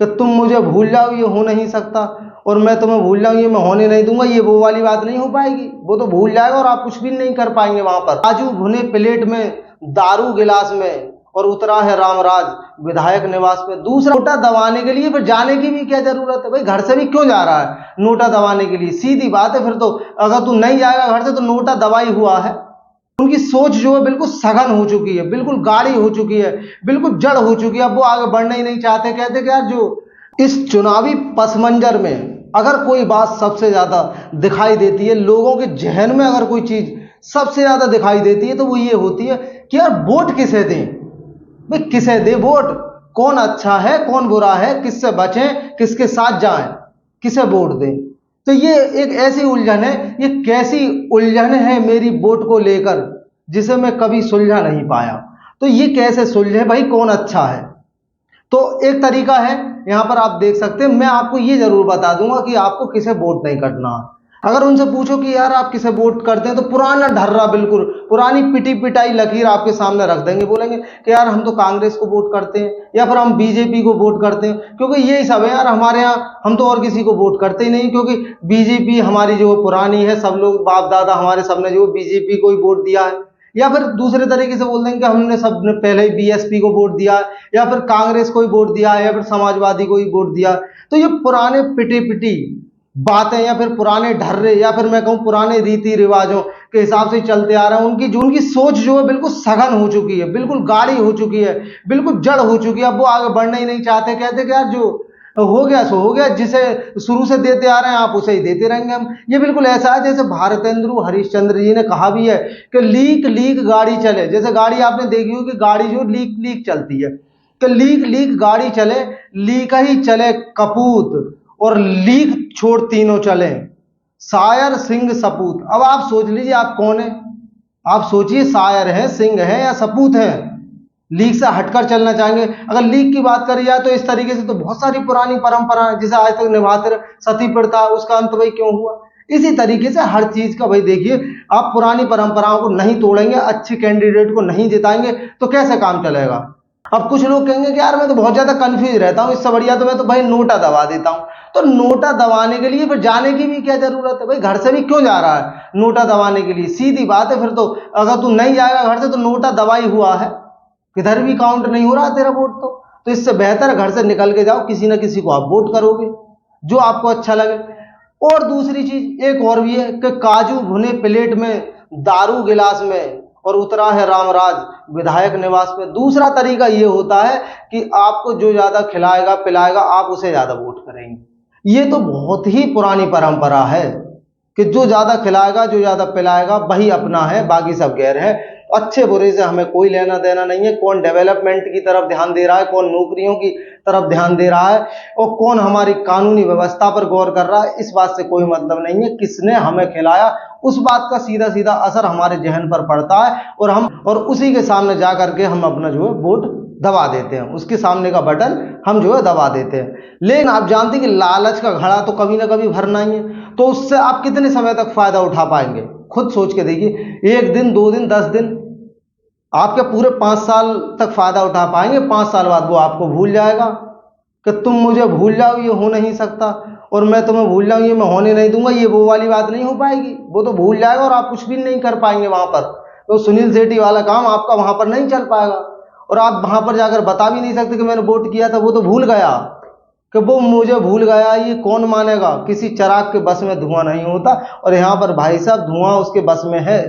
कि तुम मुझे भूल जाओ ये हो नहीं सकता, और मैं तुम्हें भूल जाऊँ ये मैं होने नहीं दूंगा, ये वो वाली बात नहीं हो पाएगी। वो तो भूल जाएगा और आप कुछ भी नहीं कर पाएंगे वहां पर। काजू भुने प्लेट में, दारू गिलास में, और उतरा है रामराज विधायक निवास पे। दूसरा, नोटा दबाने के लिए फिर जाने की भी क्या जरूरत है भाई? घर से भी क्यों जा रहा है नोटा दबाने के लिए? सीधी बात है, फिर तो अगर तू नहीं जाएगा घर से तो नोटा दबाई हुआ है। उनकी सोच जो है बिल्कुल सघन हो चुकी है, बिल्कुल गाढ़ी हो चुकी है, बिल्कुल जड़ हो चुकी है। अब वो आगे बढ़ना ही नहीं चाहते। कहते कि यार जो इस चुनावी पस मंजर में अगर कोई बात सबसे ज्यादा दिखाई देती है, लोगों के जहन में अगर कोई चीज सबसे ज्यादा दिखाई देती है तो वो ये होती है कि यार वोट किसे दें भाई? किसे दे वोट? कौन अच्छा है कौन बुरा है, किससे बचें किसके साथ जाएं, किसे वोट दें? तो ये एक ऐसी उलझन है, ये कैसी उलझन है मेरी वोट को लेकर जिसे मैं कभी सुलझा नहीं पाया। तो ये कैसे सुलझे भाई, कौन अच्छा है? तो एक तरीका है, यहां पर आप देख सकते हैं। मैं आपको ये जरूर बता दूंगा कि आपको किसे वोट नहीं करना। अगर उनसे पूछो कि यार आप किसे वोट करते हैं, तो पुराना ढर्रा, बिल्कुल पुरानी पिटी पिटाई लकीर आपके सामने रख देंगे। बोलेंगे कि यार हम तो कांग्रेस को वोट करते हैं, या फिर हम बीजेपी को वोट करते हैं, क्योंकि यही सब है यार हमारे यहाँ, हम तो और किसी को वोट करते ही नहीं, क्योंकि बीजेपी हमारी जो पुरानी है, सब लोग बाप दादा हमारे सबने जो बीजेपी को ही वोट दिया है। या फिर दूसरे तरीके से बोल देंगे कि हमने सबने पहले ही बीएसपी को वोट दिया है, या फिर कांग्रेस को ही वोट दिया है, या फिर समाजवादी को ही वोट दिया है। तो ये पुराने पिटी पिटी बातें, या फिर पुराने ढर्रे, या फिर मैं कहूं पुराने रीति रिवाजों के हिसाब से चलते आ रहे हैं। उनकी सोच जो है बिल्कुल सघन हो चुकी है, बिल्कुल गाढ़ी हो चुकी है, बिल्कुल जड़ हो चुकी है। अब वो आगे बढ़ना ही नहीं चाहते। कहते कि यार जो हो गया सो हो गया, जिसे शुरू से देते आ रहे हैं आप उसे ही देते रहेंगे हम। ये बिल्कुल ऐसा है जैसे भारतेंदु हरिश्चंद्र जी ने कहा भी है कि लीक लीक गाड़ी चले। जैसे गाड़ी आपने देखी हो कि गाड़ी जो लीक लीक चलती है, तो लीक लीक गाड़ी चले, लीक ही चले कपूत, और लीक छोड़ तीनों चले, शायर सिंह सपूत। अब आप सोच लीजिए आप कौन है? आप सोचिए, शायर है, सिंह है, या सपूत है? लीक से हटकर चलना चाहेंगे? अगर लीक की बात करी जाए तो इस तरीके से तो बहुत सारी पुरानी परंपराएं जिसे आज तक निभाते रहे, सती प्रथा, उसका अंत भाई क्यों हुआ? इसी तरीके से हर चीज का भाई देखिए, आप पुरानी परंपराओं को नहीं तोड़ेंगे, अच्छे कैंडिडेट को नहीं जिताएंगे तो कैसे काम चलेगा? अब कुछ लोग कहेंगे कि यार मैं तो बहुत ज्यादा कंफ्यूज रहता हूँ, इससे बढ़िया तो मैं तो भाई नोटा दबा देता हूँ। तो नोटा दबाने के लिए फिर जाने की भी क्या जरूरत है भाई? घर से भी क्यों जा रहा है नोटा दबाने के लिए? सीधी बात है, फिर तो अगर तू नहीं जाएगा घर से तो नोटा दबाई हुआ है, किधर भी काउंट नहीं हो रहा तेरा वोट। तो इससे बेहतर घर से निकल के जाओ, किसी ना किसी को आप वोट करोगे जो आपको अच्छा लगे। और दूसरी चीज एक और भी है कि काजू भुने प्लेट में, दारू गिलास में, और उतरा है रामराज विधायक निवास पे। दूसरा तरीका ये होता है कि आपको जो ज्यादा खिलाएगा पिलाएगा आप उसे ज्यादा वोट करेंगे। ये तो बहुत ही पुरानी परंपरा है कि जो ज्यादा खिलाएगा जो ज्यादा पिलाएगा वही अपना है, बाकी सब गैर है। अच्छे बुरे से हमें कोई लेना देना नहीं है। कौन डेवलपमेंट की तरफ ध्यान दे रहा है, कौन नौकरियों की तरफ ध्यान दे रहा है, और कौन हमारी कानूनी व्यवस्था पर गौर कर रहा है, इस बात से कोई मतलब नहीं है। किसने हमें खिलाया उस बात का सीधा सीधा असर हमारे जहन पर पड़ता है, और उसी के सामने जा करके हम अपना जो है वोट दबा देते हैं, उसके सामने का बटन हम जो है दबा देते हैं। लेकिन आप जानते हैं कि लालच का घड़ा तो कभी ना कभी भरना ही है। तो उससे आप कितने समय तक फायदा उठा पाएंगे? खुद सोच के देखिए, 1 दिन 2 दिन 10 दिन, आपके पूरे 5 साल तक फायदा उठा पाएंगे? 5 साल बाद वो आपको भूल जाएगा कि तुम मुझे भूल जाओ ये हो नहीं सकता, और मैं तुम्हें भूल जाऊं ये मैं होने नहीं दूंगा, ये वो वाली बात नहीं हो पाएगी। वो तो भूल जाएगा और आप कुछ भी नहीं कर पाएंगे वहां पर। तो सुनील शेट्टी वाला काम आपका वहां पर नहीं चल पाएगा, और आप वहां पर जाकर बता भी नहीं सकते कि मैंने वोट किया था। वो तो भूल गया कि वो मुझे भूल गया, ये कौन मानेगा? किसी चराग के बस में धुआं नहीं होता, और यहाँ पर भाई साहब धुआं उसके बस में है।